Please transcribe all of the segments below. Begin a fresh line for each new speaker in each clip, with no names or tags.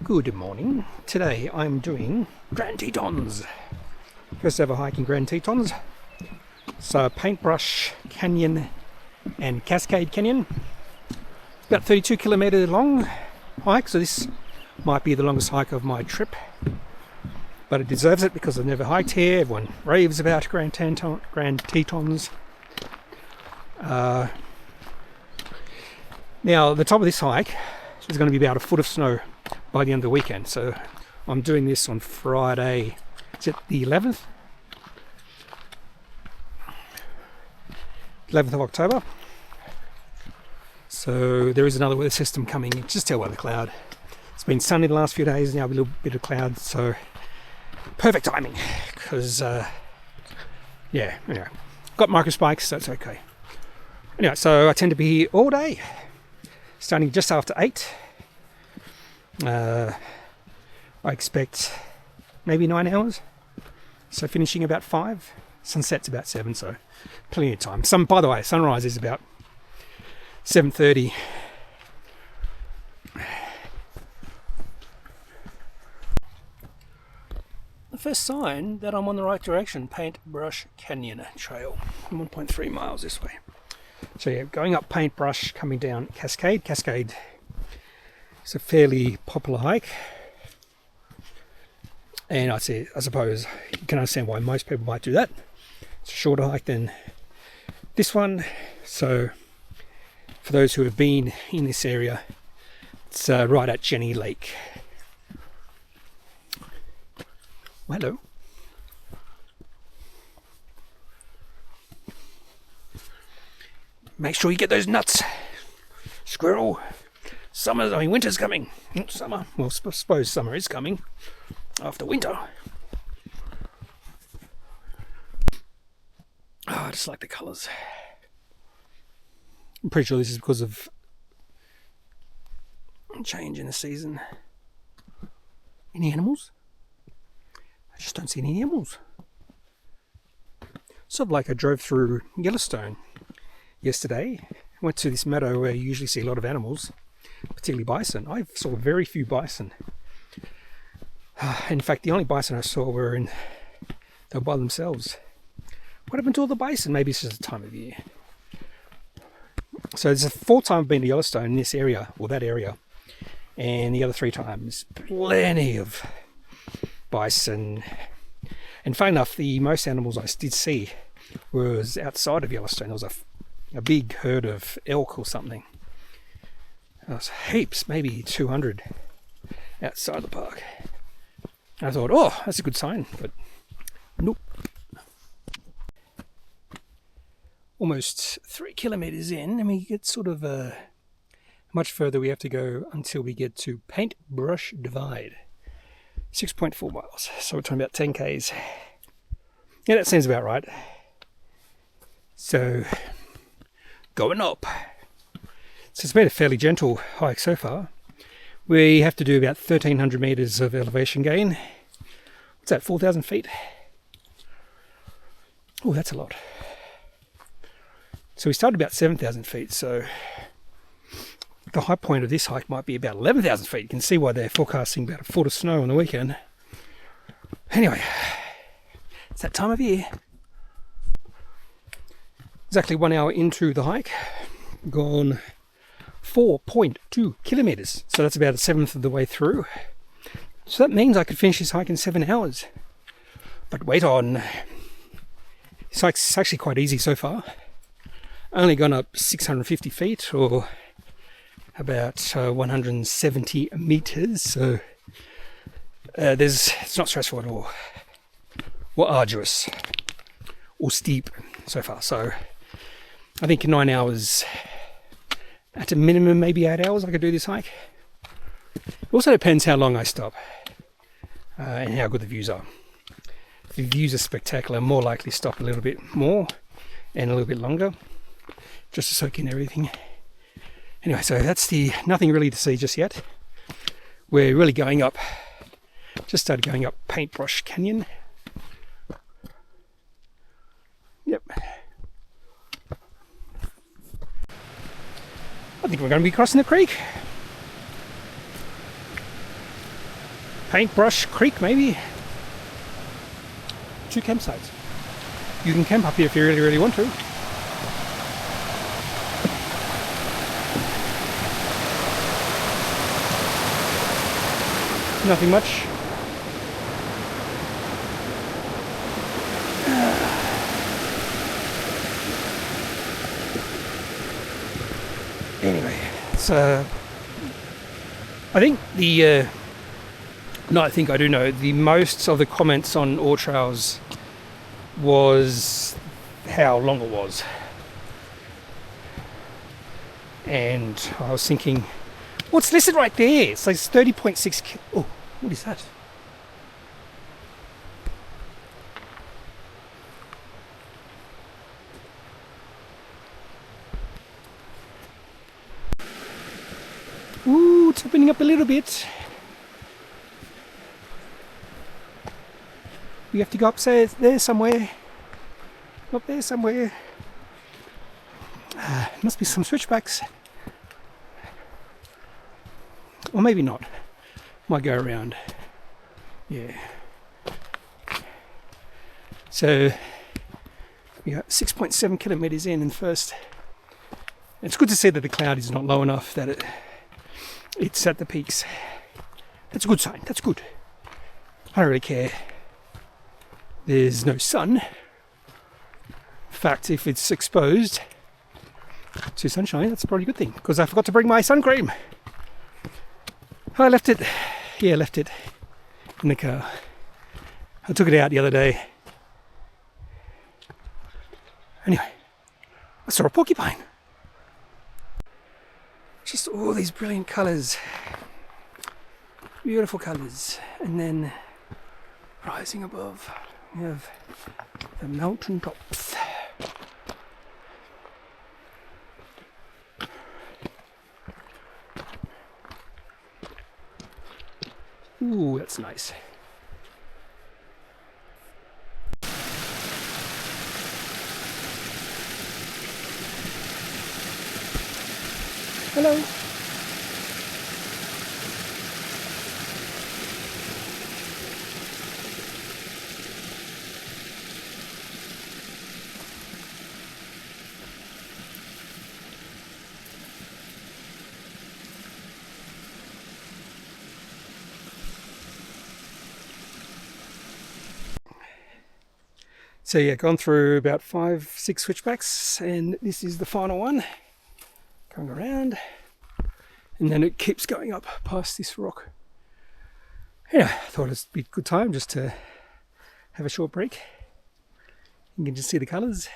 Good morning. Today I'm doing Grand Tetons. First ever hike in Grand Tetons. So Paintbrush Canyon and Cascade Canyon. About 32 kilometre long hike, so this might be the longest hike of my trip. But it deserves it because I've never hiked here. Everyone raves about Grand Tetons. Now the top of this hike is going to be about a foot of snow by the end of the weekend. So I'm doing this on Friday. Is it the 11th? 11th of October. So there is another weather system coming. You can just tell by the cloud. It's been sunny the last few days, now a little bit of cloud, so perfect timing. Because got micro spikes, so that's okay. Anyway, so I tend to be here all day, starting just after 8. I expect maybe 9 hours, so finishing about 5. Sunset's about 7, so plenty of time. By the way, sunrise is about 7:30. The first sign that I'm on the right direction, Paintbrush Canyon Trail, 1.3 miles this way. So yeah, going up Paintbrush, coming down Cascade. Cascade is a fairly popular hike, and I suppose you can understand why most people might do that. It's a shorter hike than this one. So for those who have been in this area, it's right at Jenny Lake. Hello. Make sure you get those nuts, squirrel. Winter's coming. Summer. Well, I suppose summer is coming after winter. Oh, I just like the colours. I'm pretty sure this is because of change in the season. Any animals? I just don't see any animals. Sort of like I drove through Yellowstone yesterday. Went to this meadow where you usually see a lot of animals, particularly bison. I saw very few bison. In fact, the only bison I saw they were by themselves. What happened to all the bison? Maybe it's just the time of year. So it's the 4th time I've been to Yellowstone in this area, or that area, and the other 3 times, plenty of bison. And funny enough, the most animals I did see was outside of Yellowstone. There was a big herd of elk or something. There was heaps, maybe 200 outside the park. I thought, oh, that's a good sign, but nope. Almost 3 kilometres in, and we get sort of much further we have to go until we get to Paintbrush Divide. 6.4 miles, so we're talking about 10 k's. Yeah, that seems about right. So, going up. So it's been a fairly gentle hike so far. We have to do about 1,300 metres of elevation gain. What's that, 4,000 feet? Oh, that's a lot. So we started about 7,000 feet, so the high point of this hike might be about 11,000 feet. You can see why they're forecasting about a foot of snow on the weekend. Anyway, it's that time of year. Exactly 1 hour into the hike, gone 4.2 kilometres. So that's about a 1/7 of the way through. So that means I could finish this hike in 7 hours. But wait on. This hike's actually quite easy so far. Only gone up 650 feet, or about 170 meters, so it's not stressful at all, or arduous, or steep so far. So I think in 9 hours, at a minimum, maybe 8 hours, I could do this hike. It also depends how long I stop and how good the views are. If the views are spectacular, I'm more likely to stop a little bit more and a little bit longer, just to soak in everything. Anyway, so that's nothing really to see just yet. We're really going up, just started going up Paintbrush Canyon. Yep. I think we're going to be crossing the creek. Paintbrush Creek, maybe. 2 campsites. You can camp up here if you really, really want to. Nothing much. Anyway, so I think I do know, the most of the comments on Ore Trails was how long it was. And I was thinking, what's listed right there? It's like 30.6. Oh, what is that? Ooh, it's opening up a little bit. We have to go up there somewhere. Up there somewhere. Must be some switchbacks. Or maybe not. Might go around. Yeah. So we got 6.7 kilometers in first. It's good to see that the cloud is not low enough that it's at the peaks. That's a good sign. That's good. I don't really care. There's no sun. In fact, if it's exposed to sunshine, that's probably a good thing, because I forgot to bring my sun cream. I left it. Yeah, I left it in the car. I took it out the other day. Anyway, I saw a porcupine. Just all these brilliant colours. Beautiful colours. And then rising above, we have the mountain tops. Ooh, that's nice. Hello. So yeah, gone through about 5-6 switchbacks, and this is the final one. Going around, and then it keeps going up past this rock. Yeah, I thought it'd be a good time just to have a short break. You can just see the colours.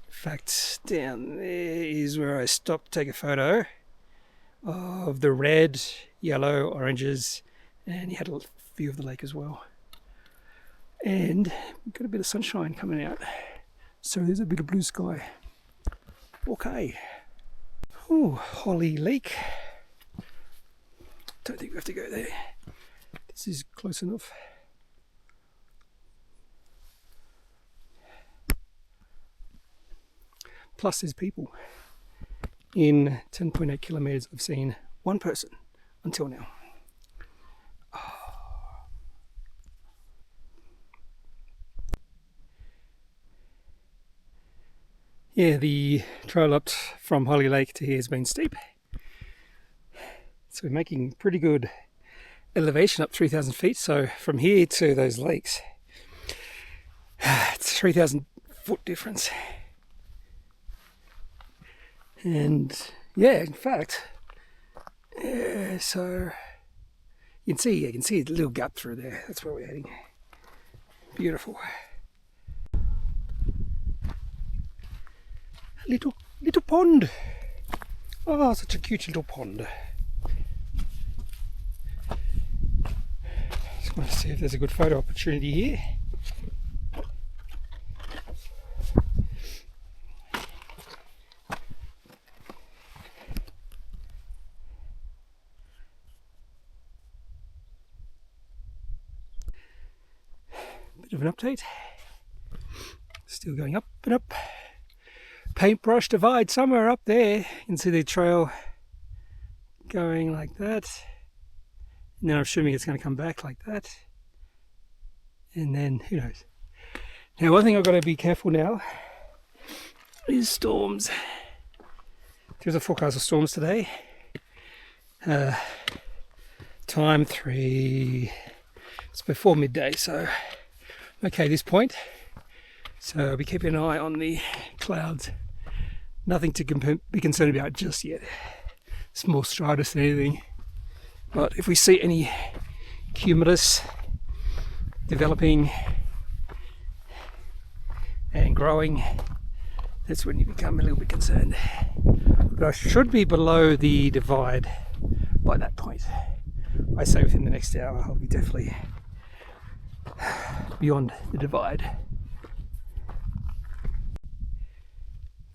In fact, down there is where I stopped to take a photo of the red, yellow, oranges, and you had a view of the lake as well. And we've got a bit of sunshine coming out, so there's a bit of blue sky. Okay. Oh, Holly Lake. Don't think we have to go there. This is close enough. Plus there's people. In 10.8 kilometers I've seen one person until now. Yeah, the trail up from Holly Lake to here has been steep. So we're making pretty good elevation, up 3,000 feet. So from here to those lakes, it's 3,000 foot difference. And yeah, in fact, so you can see a little gap through there. That's where we're heading. Beautiful. Little pond. Oh, such a cute little pond. Just want to see if there's a good photo opportunity here. Bit of an update. Still going up and up. Paintbrush divide somewhere up there. You can see the trail going like that, And then I'm assuming it's going to come back like that. And then, who knows. Now, one thing I've got to be careful now is storms. There's a forecast of storms today. Time 3. It's before midday, so I'm okay at this point. So I'll be keeping an eye on the clouds. Nothing to be concerned about just yet. It's more stratus than anything. But if we see any cumulus developing and growing, that's when you become a little bit concerned. But I should be below the divide by that point. I say within the next hour I'll be definitely beyond the divide.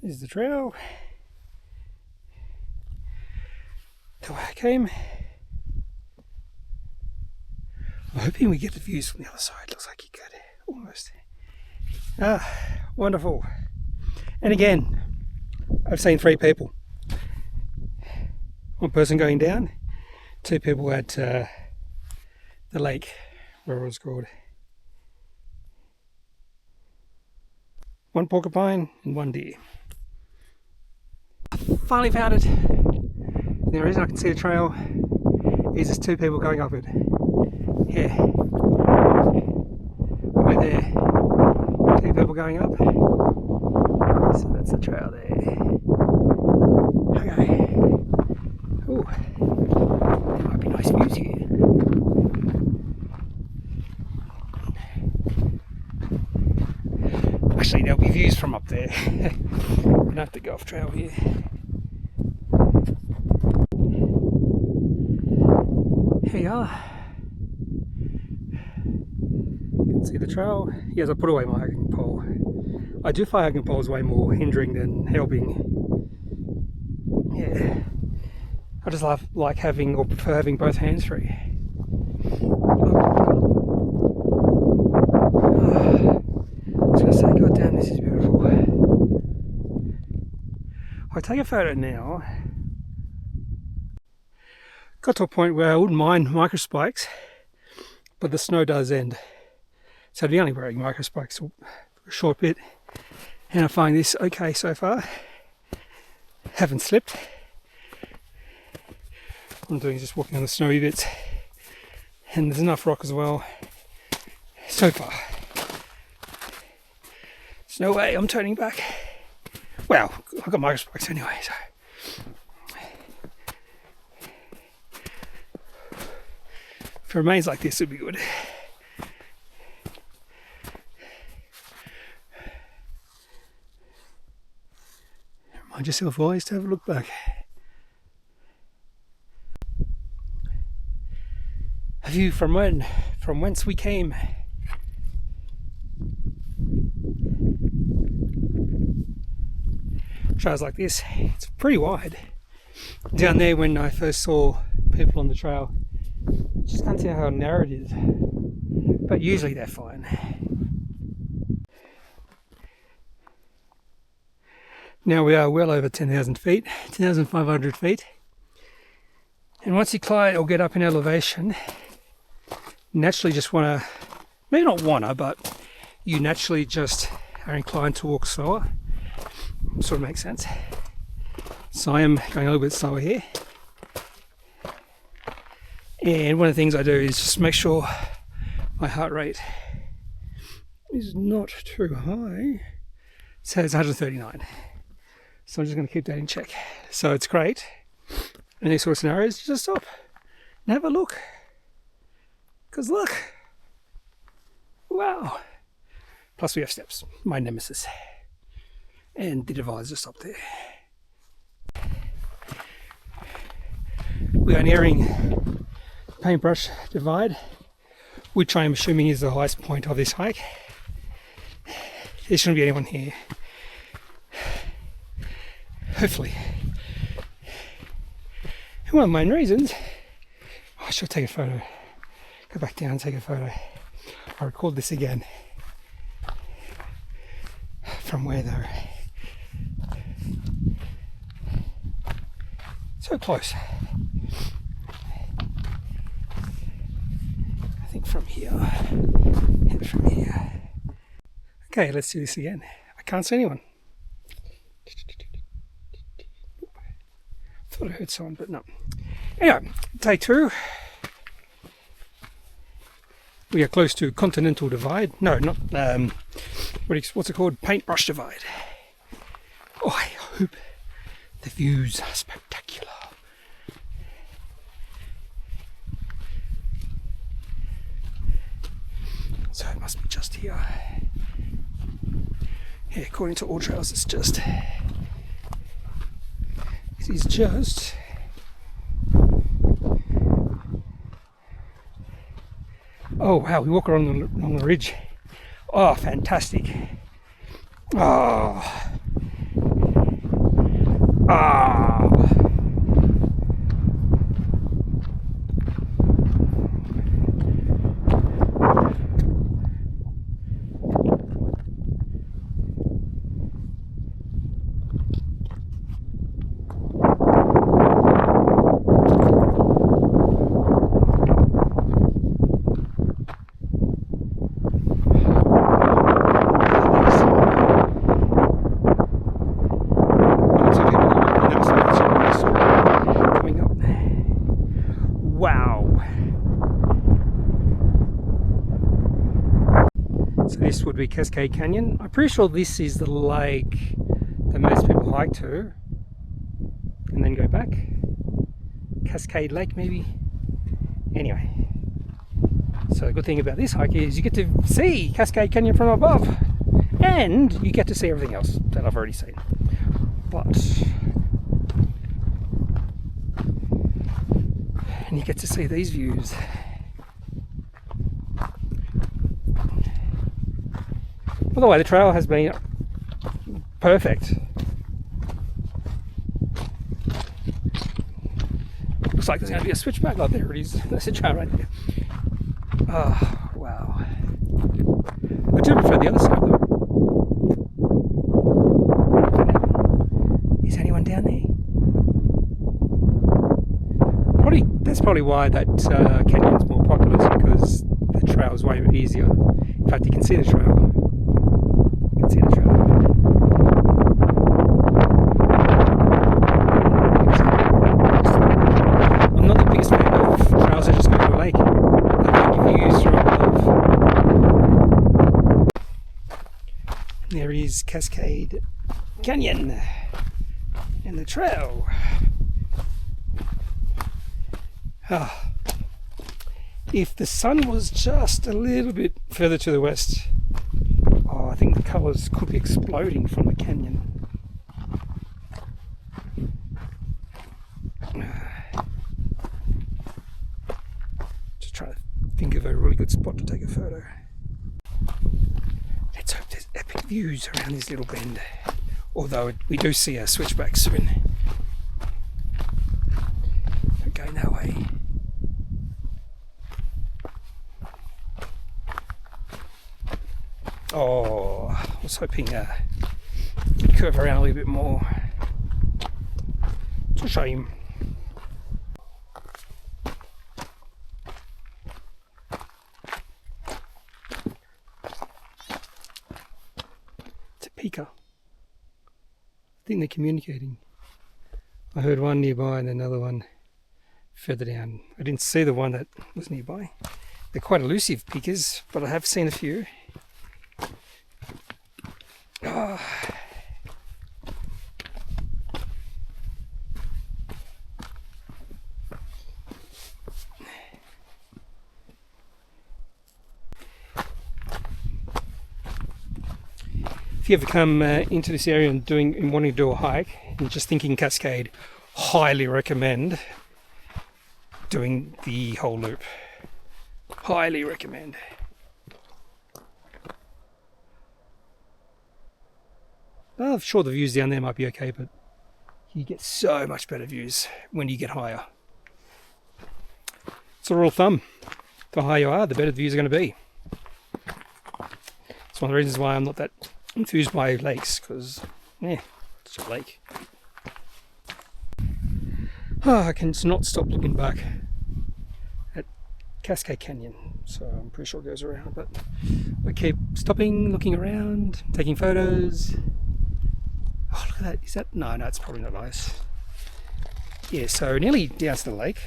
This is the trail. The way I came. I'm hoping we get the views from the other side. Looks like you could, almost. Ah, wonderful. And again, I've seen 3 people. One person going down, 2 people at the lake, where it was called. 1 porcupine and 1 deer. Finally found it. And the reason I can see the trail is there's 2 people going up it. Yeah. Right there. 2 people going up. So that's the trail there. Okay. Ooh. There might be nice views here. Actually, there'll be views from up there. We don't have to go off trail here. Here we are. You can see the trail. Yes, I put away my hiking pole. I do find hiking poles way more hindering than helping. Yeah. I just like having, or prefer having, both hands free. I was going to say, God damn, this is beautiful. I'll take a photo now. Got to a point where I wouldn't mind microspikes, but the snow does end. So I'd be only wearing microspikes for a short bit. And I find this okay so far. Haven't slipped. What I'm doing is just walking on the snowy bits. And there's enough rock as well. So far. There's no way I'm turning back. Well, I've got microspikes anyway, so. If it remains like this, it'll be good. Remind yourself always to have a look back. A view from whence we came. Trails like this, it's pretty wide. Down there, when I first saw people on the trail, just can't see how narrow it is, but usually they're fine. Now we are well over 10,000 feet, 10,500 feet, and once you climb or get up in elevation, you naturally just want to, maybe not wanna, but you naturally just are inclined to walk slower. Sort of makes sense. So I am going a little bit slower here. And one of the things I do is just make sure my heart rate is not too high. It says 139. So I'm just going to keep that in check. So it's great in these sort of scenarios, just stop and have a look. Because look, wow. Plus we have steps, my nemesis. And the divide's just up there. We are nearing Paintbrush divide, which I am assuming is the highest point of this hike. There shouldn't be anyone here. Hopefully. And one of the main reasons, I should take a photo. Go back down and take a photo. I'll record this again. From where though? So close. think from here. And from here. Okay, let's do this again. I can't see anyone. Thought I heard someone, but no. Anyway, day 2. We are close to Continental Divide. No, not, what's it called? Paintbrush Divide. Oh, I hope the views are spectacular. So it must be just here. Yeah, according to all trails, it's just... It is just... Oh wow, we walk along the ridge. Oh, fantastic. Oh. Ah. This would be Cascade Canyon. I'm pretty sure this is the lake that most people hike to and then go back. Cascade Lake maybe. Anyway, so the good thing about this hike is you get to see Cascade Canyon from above and you get to see everything else that I've already seen. And you get to see these views. By the way, the trail has been perfect. Looks like there's going to be a switchback. Oh, there it is. That's the trail right there. Oh, wow. I do prefer the other side though. Is anyone down there? That's probably why that canyon's more popular, is because the trail is way easier. In fact, you can see the trail. See the trail. I'm not the biggest fan of trails that just go to a lake. I like views from above. There is Cascade Canyon and the trail. Ah. If the sun was just a little bit further to the west, I think the colours could be exploding from the canyon. Just trying to think of a really good spot to take a photo. Let's hope there's epic views around this little bend. Although we do see a switchback soon. Don't go that way. Oh, I was hoping it'd curve around a little bit more. It's a shame. It's a pika. I think they're communicating. I heard one nearby and another one further down. I didn't see the one that was nearby. They're quite elusive pikas, but I have seen a few. Oh. If you ever come into this area and wanting to do a hike and just thinking Cascade, highly recommend doing the whole loop. Highly recommend. I'm sure the views down there might be okay, but you get so much better views when you get higher. It's a rule of thumb. The higher you are, the better the views are going to be. It's one of the reasons why I'm not that enthused by lakes, because, it's a lake. Oh, I can not stop looking back at Cascade Canyon, so I'm pretty sure it goes around, but we keep stopping, looking around, taking photos. Oh, look at that. Is that? No, it's probably not ice. Yeah, so nearly down to the lake.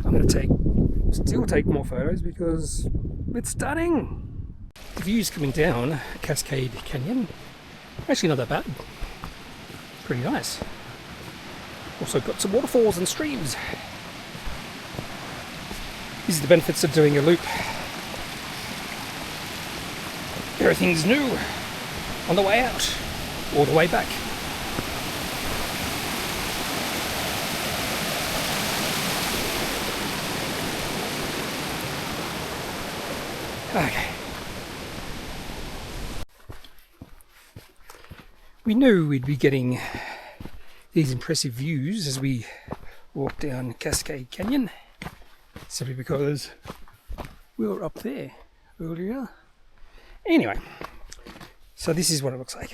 I'm going to still take more photos because it's stunning. The views coming down Cascade Canyon, actually not that bad. Pretty nice. Also got some waterfalls and streams. These are the benefits of doing a loop. Everything's new on the way out or the way back. Okay. We knew we'd be getting these impressive views as we walk down Cascade Canyon, simply because we were up there earlier. Anyway, so this is what it looks like.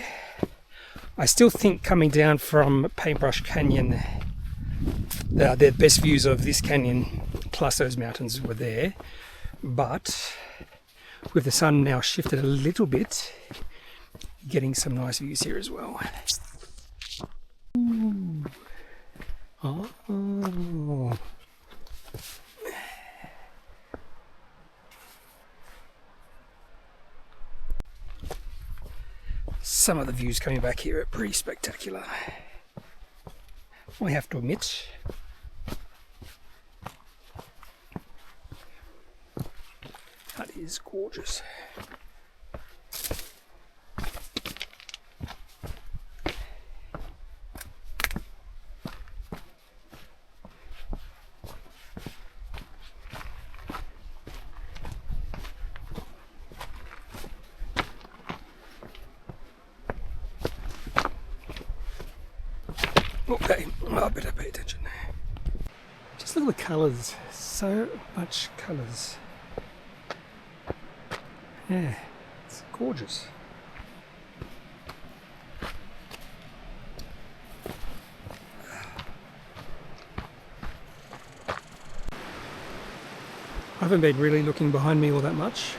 I still think coming down from Paintbrush Canyon, the best views of this canyon plus those mountains were there, but with the sun now shifted a little bit, getting some nice views here as well. Ooh. Oh. Some of the views coming back here are pretty spectacular, I have to admit. That is gorgeous. Okay, I better pay attention. Just look at the colours, so much colours. Yeah, it's gorgeous. I haven't been really looking behind me all that much,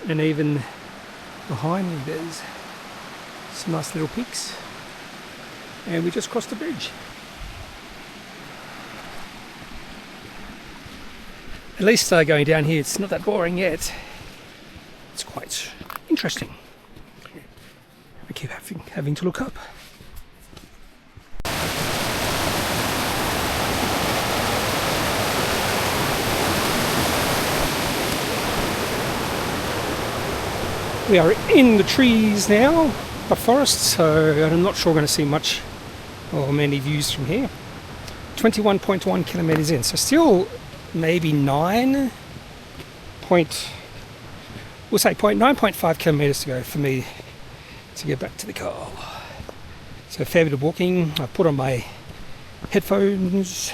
and even behind me there's some nice little peaks, and we just crossed the bridge. At least going down here it's not that boring yet. It's quite interesting. I keep having to look up. We are in the trees now, the forest, so I'm not sure we're going to see much or many views from here. 21.1 kilometers in, so still maybe 9.5 kilometers to go for me to get back to the car. So a fair bit of walking. I put on my headphones,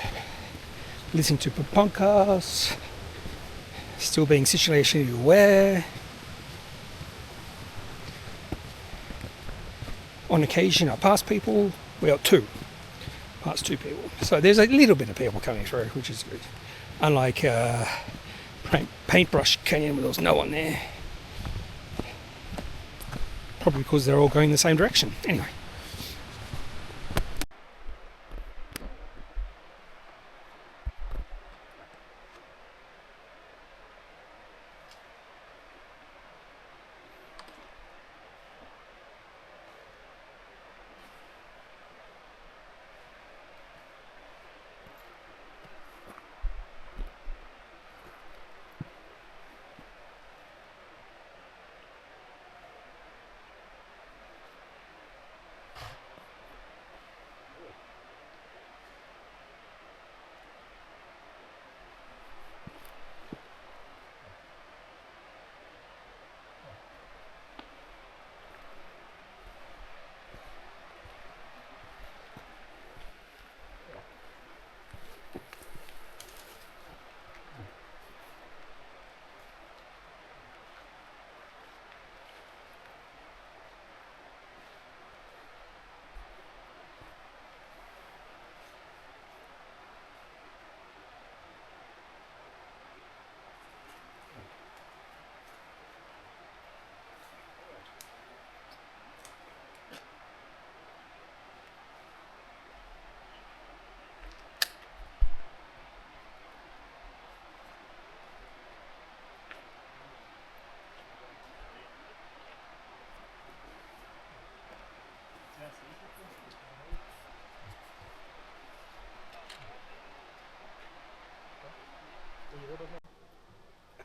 listening to podcasts, still being situationally aware. On occasion I pass people, well past two people. So there's a little bit of people coming through, which is good. Unlike Paintbrush Canyon where there was no one there. Probably because they're all going the same direction. Anyway.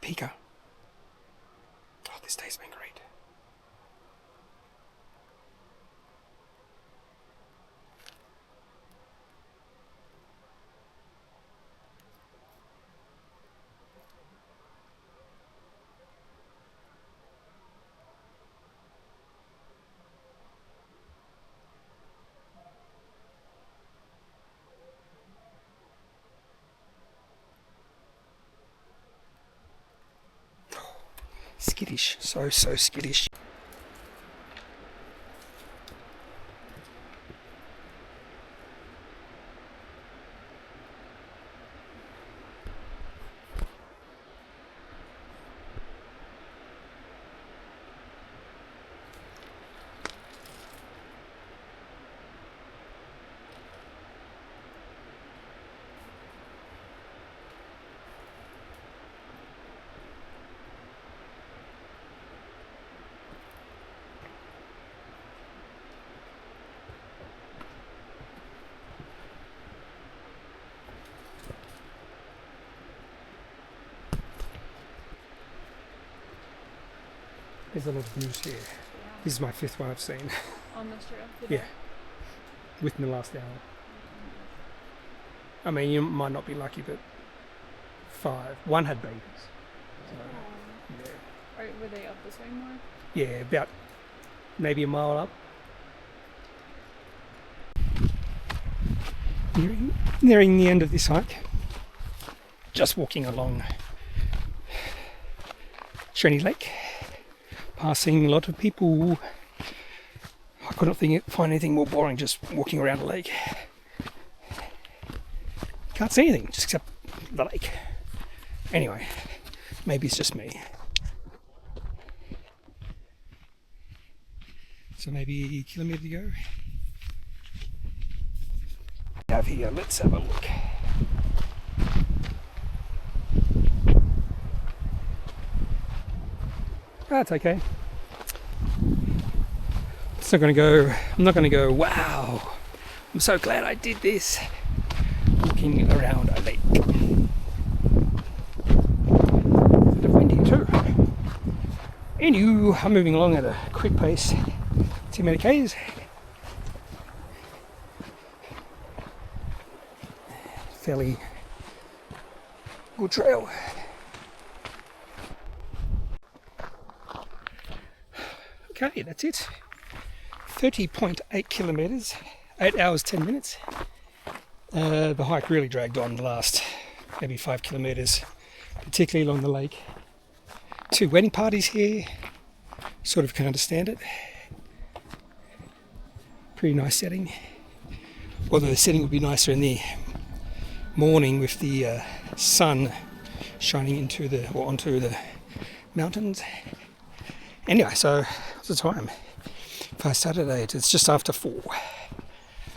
Pika. Oh, this day's been great. Skittish, so skittish. There's a lot of news here. This is my 5th one I've seen.
On this trail?
Yeah. Within the last hour. I mean, you might not be lucky, but 5. One had babies. So, yeah.
Were they up this way more?
Yeah, about maybe a mile up. Nearing the end of this hike. Just walking along Shiny Lake. Passing a lot of people. I couldn't find anything more boring just walking around the lake. Can't see anything just except the lake. Anyway, maybe it's just me. So maybe a kilometre to go. Have here, let's have a look. That's okay. It's not going to go. I'm not going to go. Wow! I'm so glad I did this. Walking around a lake. It's a bit windy too. Anywho, I'm moving along at a quick pace. 2 minute Ks. Fairly good trail. Okay, that's it. 30.8 kilometres, 8 hours 10 minutes. The hike really dragged on the last maybe 5 kilometres, particularly along the lake. 2 wedding parties here, sort of can understand it. Pretty nice setting. Although the setting would be nicer in the morning with the sun shining onto the mountains. Anyway, so what's the time? If I started at 8, it's just after 4.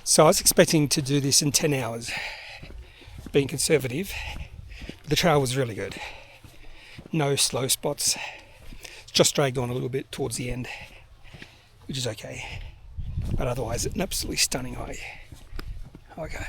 So I was expecting to do this in 10 hours, being conservative. But the trail was really good. No slow spots. Just dragged on a little bit towards the end, which is okay. But otherwise, an absolutely stunning hike. Okay.